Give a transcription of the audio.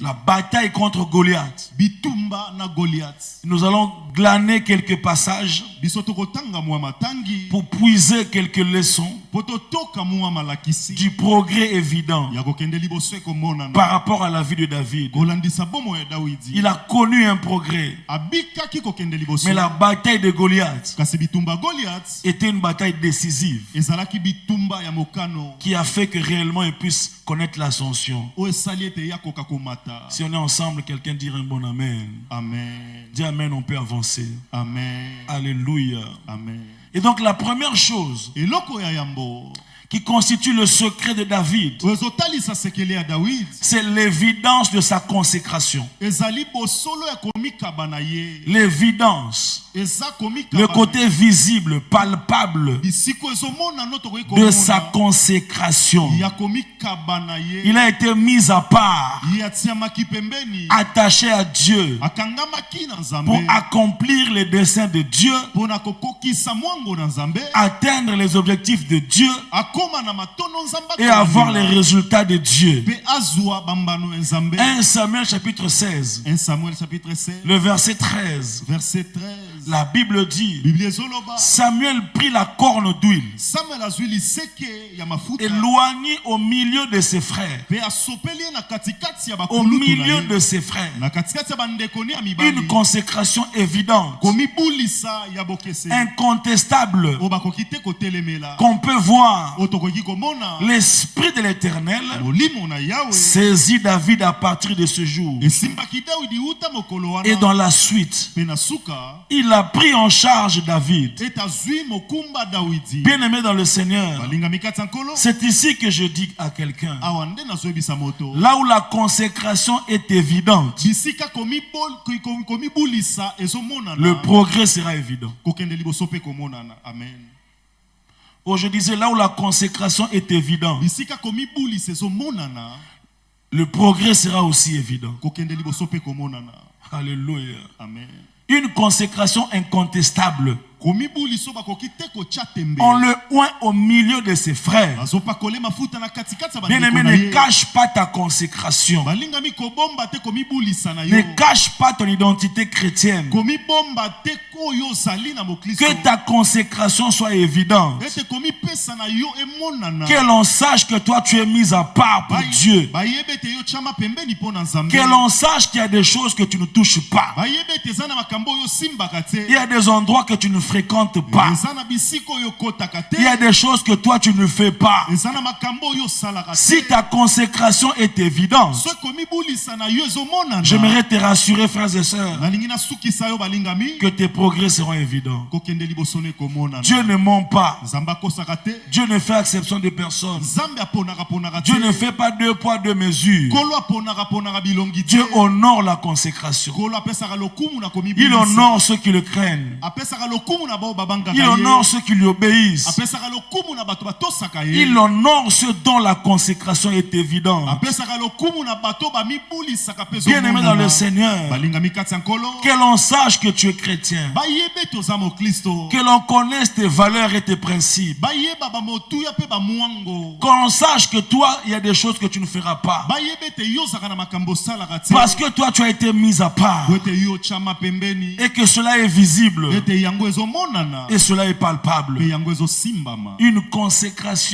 La bataille contre Goliath. Nous allons glaner quelques passages pour puiser quelques leçons du progrès évident par rapport à la vie de David. Il a connu un progrès, mais la bataille de Goliath était une bataille décisive qui a fait que réellement il puisse connaître l'ascension. Si on est ensemble, quelqu'un dirait un bon amen. Amen. Dis amen, on peut avancer. Amen. Alléluia. Amen. Et donc la première chose qui constitue le secret de David, c'est l'évidence de sa consécration. L'évidence, le côté visible, palpable de sa consécration. Il a été mis à part, attaché à Dieu pour accomplir les desseins de Dieu, atteindre les objectifs de Dieu et avoir les résultats de Dieu. 1 Samuel chapitre 16, le verset 13. La Bible dit, Samuel prit la corne d'huile, éloigné au milieu de ses frères. Au milieu de ses frères. Une consécration évidente, incontestable, qu'on peut voir. L'Esprit de l'Éternel saisit David à partir de ce jour. Et dans la suite, il a pris en charge David. Bien-aimé dans le Seigneur, c'est ici que je dis à quelqu'un, là où la consécration est évidente, le progrès sera évident. Oh, je disais, là où la consécration est évidente, le progrès sera aussi évident. Alléluia. Amen. Une consécration incontestable. On le oint au milieu de ses frères. Bien-aimé, ne cache pas ta consécration. Ne cache pas ton identité chrétienne. Que ta consécration soit évidente. Que l'on sache que toi tu es mis à part pour Dieu. Que l'on sache qu'il y a des choses que tu ne touches pas. Il y a des endroits que tu ne fréquentes pas. Il y a des choses que toi tu ne fais pas. Si ta consécration est évidente, j'aimerais te rassurer, frères et sœurs, que tes progrès seront évidents. Dieu ne ment pas. Dieu ne fait exception de personne. Dieu ne fait pas deux poids deux mesures. Dieu honore la consécration. Il honore ceux qui le craignent. Il honore ceux qui lui obéissent. Il honore ceux dont la consécration est évidente. Bien-aimé dans le Seigneur, que l'on sache que tu es chrétien, que l'on connaisse tes valeurs et tes principes, qu'on sache que toi, il y a des choses que tu ne feras pas, parce que toi, tu as été mis à part, et que cela est visible, et cela est palpable. Une consécration